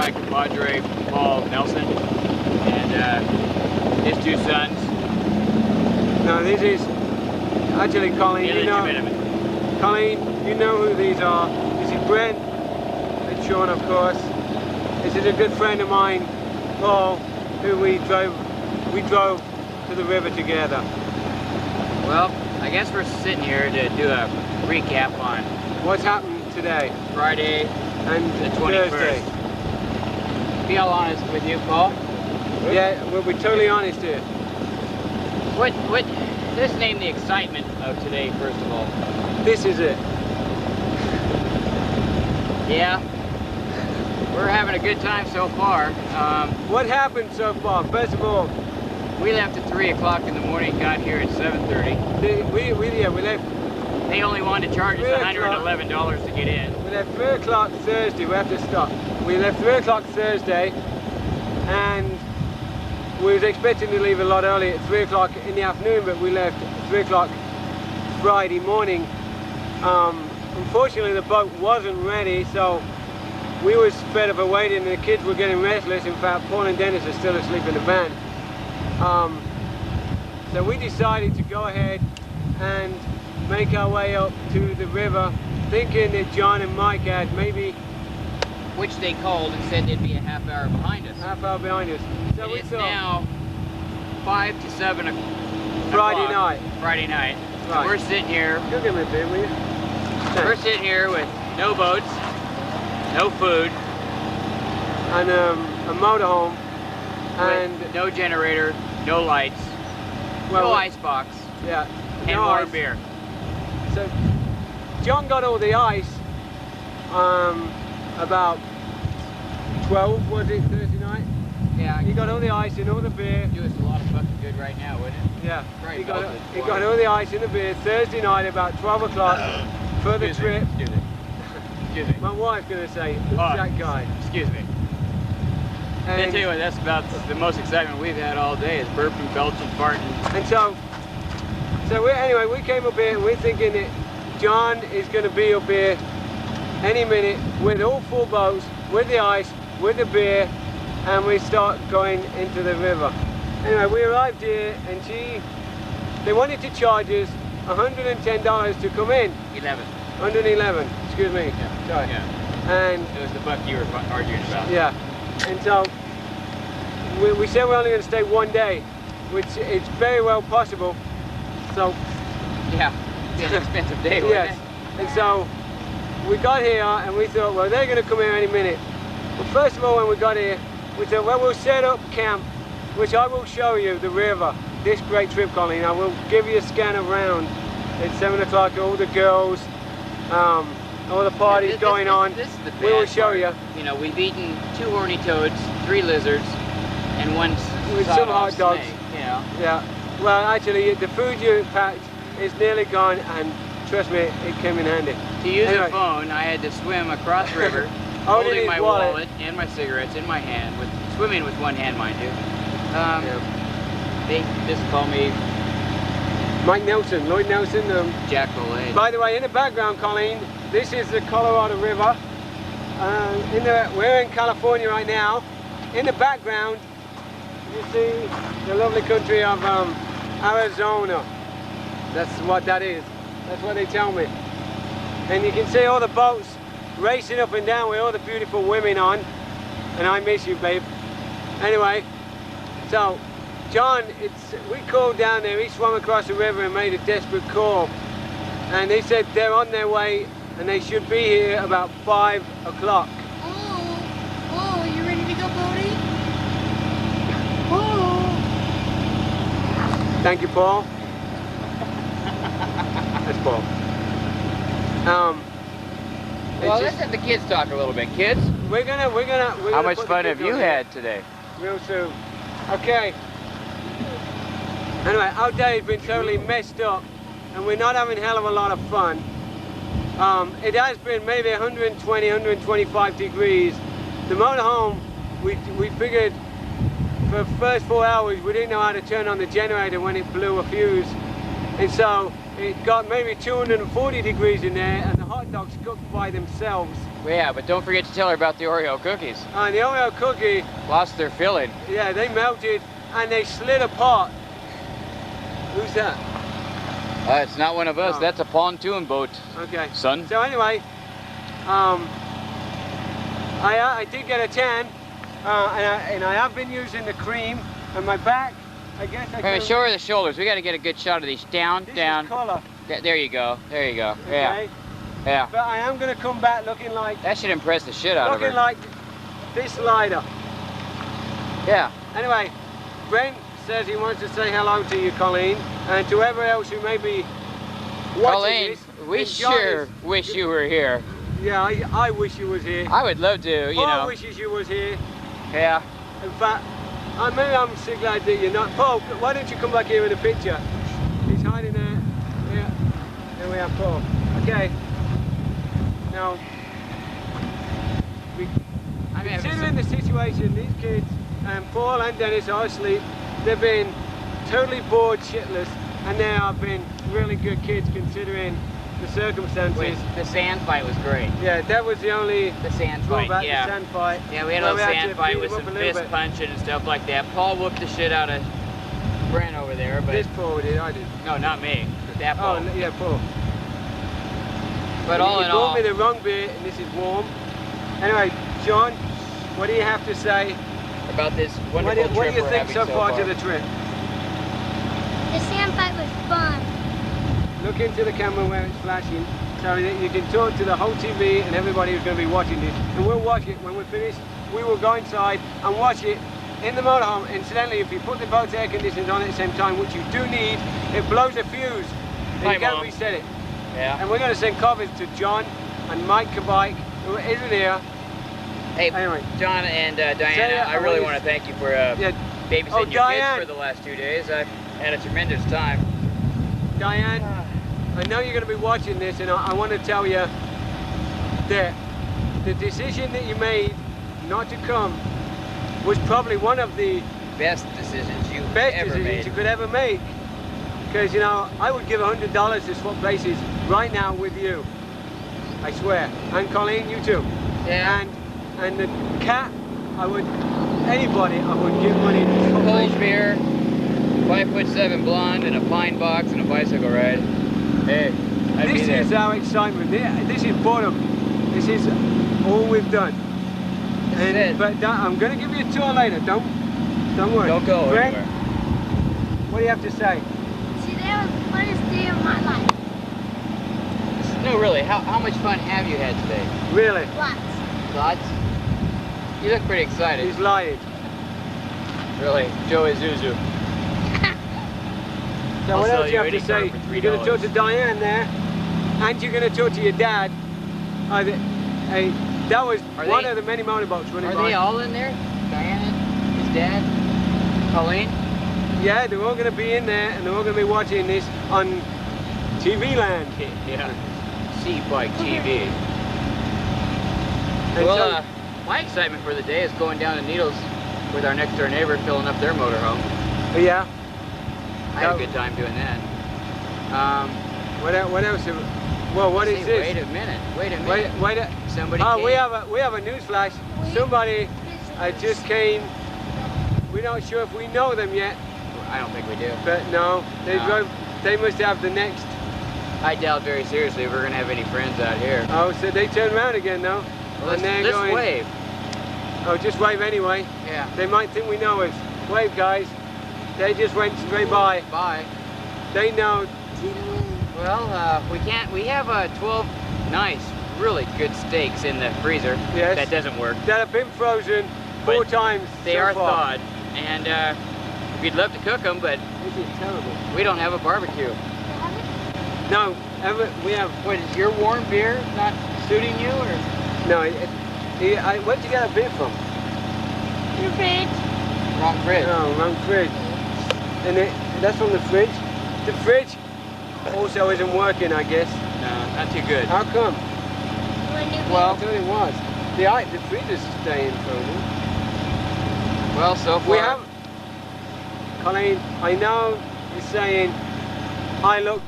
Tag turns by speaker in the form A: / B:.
A: my compadre Paul Nelson and his two sons.
B: No, this is actually Colleen. You know, Colleen, you know who these are. This is Brent and Shawn, of course. This is a good friend of mine, Paul, who we drove to the river together.
A: Well, I guess we're sitting here to do a recap on
B: what's happened today,
A: Friday
B: and
A: the 21st.
B: Thursday.
A: Be all honest with you, Paul.
B: Yeah, we're totally honest here.
A: Let's name the excitement of today, first of all.
B: This is it.
A: Yeah, we're having a good time so far.
B: What happened so far? First of all,
A: we left at 3 o'clock in the morning, got here at 7:30.
B: We left.
A: They only wanted to charge us $111 to get in.
B: We left 3 o'clock Thursday. We have to stop. We left 3 o'clock Thursday, and we was expecting to leave a lot early at 3 o'clock in the afternoon, but we left at 3 o'clock Friday morning. Unfortunately, the boat wasn't ready, so we was fed up of waiting, and the kids were getting restless. In fact, Paul and Dennis are still asleep in the van. So we decided to go ahead and make our way up to the river, thinking that John and Mike had maybe...
A: Which they called and said they'd be a half hour behind us.
B: Half hour behind us. So
A: it's now 5 to 7 o'clock.
B: Friday night.
A: Friday night.
B: Right.
A: So we're sitting here.
B: Go give me a beer, will you?
A: We're sitting here with no boats, no food,
B: and a motorhome, and
A: no generator, no lights, no icebox,
B: yeah,
A: and
B: no
A: more
B: ice.
A: beer.
B: So John got all the ice about 12, was it, Thursday night?
A: Yeah.
B: He got all the ice and all the beer.
A: Do us a lot of fucking good right now, wouldn't it?
B: Yeah.
A: Right,
B: He got all the ice and the beer Thursday night about 12 o'clock for the trip.
A: Excuse me.
B: My wife's going to say, who's that guy?
A: Excuse me. And I tell you what, that's about the most excitement we've had all day is burping, belching, farting.
B: And so anyway, we came up here and we're thinking that John is going to be up here any minute with all full boats, with the ice, with the beer, and we start going into the river. Anyway, we arrived here and they wanted to charge us $110 to come in. 111, excuse me.
A: Yeah.
B: Sorry.
A: Yeah.
B: And
A: it was the buck you were arguing about.
B: Yeah. And so we said we're only going to stay one day, which is very well possible. So
A: yeah, it's an expensive day.
B: Yes.
A: Wasn't it?
B: And so we got here and we thought, well, they're going to come here any minute. But first of all, when we got here, we thought, well, we'll set up camp, which I will show you the river. This great trip, Colleen. I will give you a scan around at 7 o'clock. All the girls. All the parties going on.
A: This is the bad
B: we will show
A: part.
B: you.
A: You know, we've eaten 2 horny toads, 3 lizards, and 1
B: with some hot dogs.
A: Snake, you know.
B: Yeah. Well, actually, the food you packed is nearly gone, and trust me, it came in handy.
A: To use a phone, I had to swim across the river, holding my wallet and my cigarettes in my hand, swimming with one hand, mind you. They just call me
B: Mike Nelson, Lloyd Nelson.
A: Jack Bolade.
B: By the way, in the background, Colleen, this is the Colorado River. We're in California right now. In the background, you see the lovely country of Arizona. That's what that is. That's what they tell me. And you can see all the boats racing up and down with all the beautiful women on. And I miss you, babe. Anyway, so John, we called down there. He swam across the river and made a desperate call. And they said they're on their way and they should be here about 5 o'clock.
C: Oh, you ready to go boating? Oh.
B: Thank you, Paul. That's Paul.
A: Well, let's have the kids talk a little bit. Kids,
B: we're gonna
A: how much fun have you had today?
B: Real soon. Okay. Anyway, our day has been totally messed up, and we're not having a hell of a lot of fun. It has been maybe 120, 125 degrees. The motorhome, we figured for the first 4 hours we didn't know how to turn on the generator when it blew a fuse. And so it got maybe 240 degrees in there, and the hot dogs cooked by themselves.
A: Well, yeah, but don't forget to tell her about the Oreo cookies.
B: And the Oreo cookie,
A: Lost their filling.
B: yeah, they melted and they slid apart. Who's that?
A: It's not one of us.
B: Oh.
A: That's a pontoon boat,
B: Okay.
A: son.
B: So anyway, I did get a tan, and I have been using the cream on my back. I guess I
A: Hey,
B: could.
A: show her the shoulders. We got to get a good shot of these. Down,
B: This
A: down.
B: is colour.
A: There you go. There you go. Yeah,
B: Okay.
A: yeah.
B: But I am going to come back looking like
A: That should impress the shit out of her.
B: this slider.
A: Yeah.
B: Anyway, Brent says he wants to say hello to you, Colleen, and to everyone else who may be watching
A: Colleen,
B: this.
A: we
B: enjoy
A: sure
B: this.
A: wish you were here.
B: Yeah, I wish you was here.
A: I would love to, you
B: Paul
A: know.
B: wishes you was here.
A: Yeah.
B: In fact, maybe I'm so glad that you're not. Paul, why don't you come back here in the picture? He's hiding there. Yeah. There we are, Paul. Okay. Now, considering the situation, these kids, Paul and Dennis are asleep. They've been totally bored shitless, and they have been really good kids considering the circumstances.
A: Wait, the sand fight was great.
B: Yeah, that was the only
A: The sand fight,
B: drawback,
A: yeah.
B: the sand fight.
A: Yeah, we had a
B: Where
A: little
B: we had
A: sand
B: to
A: fight
B: beat
A: with
B: them
A: some
B: up a little
A: fist
B: bit.
A: punching and stuff like that. Paul whooped the shit out of Brent over there, but
B: This Paul did, I did.
A: no, not me. That Paul.
B: Oh, yeah, Paul.
A: But all in
B: You
A: all,
B: bought me the wrong beer, and this is warm. Anyway, John, what do you have to say?
A: about this
B: What
A: wonderful
B: do
A: trip
B: you
A: we're
B: think
A: having
B: so far to the
A: far.
B: trip?
C: The sand fight was fun.
B: Look into the camera where it's flashing, so that you can talk to the whole TV and everybody who's going to be watching this. And we'll watch it when we're finished. We will go inside and watch it in the motorhome. Incidentally, if you put the boat's air conditioners on at the same time, which you do need, it blows a fuse. And
A: Hi,
B: you can't
A: Mom.
B: reset it.
A: Yeah.
B: And we're going to send copies to John and Mike Kabike, who isn't here.
A: Hey,
B: Anyway.
A: John and Diana,
B: Say,
A: I really want to thank you for
B: Yeah,
A: babysitting
B: Oh,
A: your
B: Diane.
A: kids for the last 2 days. I've had a tremendous time.
B: Diane, I know you're going to be watching this, and I want to tell you that the decision that you made not to come was probably one of the
A: Best decisions you've
B: best
A: ever
B: decisions
A: made.
B: you could ever make. Because, you know, I would give $100 to swap places right now with you. I swear. And Colleen, you too.
A: Yeah.
B: And the cat, anybody, I would give money to swap
A: Cold
B: places.
A: beer, 5'7" blonde, and a pine box and a bicycle ride. Hey, I'd be
B: This
A: there.
B: is our excitement. This is boredom. This is all we've done.
A: This is it.
B: But I'm going to give you a tour later. Don't worry.
A: Don't go
B: Brent,
A: anywhere.
B: what do you have to say?
C: Today was the funnest day of my life.
A: No, really, how much fun have you had today?
B: Really?
C: Lots.
A: Lots? You look pretty excited.
B: He's lying.
A: Really, Joe Isuzu.
B: So
A: I'll
B: what
A: sell
B: else
A: you
B: you have to
A: any
B: say?
A: car for
B: You're going to talk
A: $3.
B: to Diane there, and you're going to talk to your dad. That was
A: Are
B: one
A: they-
B: of the many motorboats running
A: Are
B: by.
A: they all in there? Diana, his dad, Colleen?
B: Yeah, they're all going to be in there, and they're all going to be watching this on TV Land.
A: Yeah. C-Bike TV.
B: And
A: Well,
B: so-
A: my excitement for the day is going down to Needles with our next door neighbor filling up their motorhome.
B: Yeah.
A: I had a good time doing that.
B: What else? Well, what is this?
A: Wait a minute.
B: Wait.
A: Somebody
B: Oh,
A: came.
B: we have a news flash. Somebody just came. We're not sure if we know them yet,
A: I don't think we do.
B: but no, they
A: No.
B: drove. They must have the next.
A: I doubt very seriously if we're going to have any friends out here.
B: Oh, so they turned around again, though.
A: Well,
B: And they're
A: let's
B: going.
A: wave.
B: Oh, just wave anyway.
A: Yeah.
B: They might think we know us. Wave, guys. They just went straight by.
A: Bye.
B: They know.
A: Well, we have 12 nice, really good steaks in the freezer.
B: Yes.
A: That doesn't work.
B: That have been frozen 4
A: But
B: times.
A: They
B: so
A: are
B: far.
A: thawed, and we'd love to cook them, but
B: This is terrible.
A: we don't have a barbecue.
B: No, we have.
A: What, is your warm beer not suiting you, or?
B: No, where'd you get a beer from?
C: Your fridge.
A: Wrong fridge.
B: No, wrong fridge. And that's from the fridge. The fridge also isn't working, I guess.
A: No, not too good.
B: How come?
C: When you
B: Well, I thought it was. The fridge is staying frozen.
A: Well, so far.
B: We have. Colleen, I know you're saying I look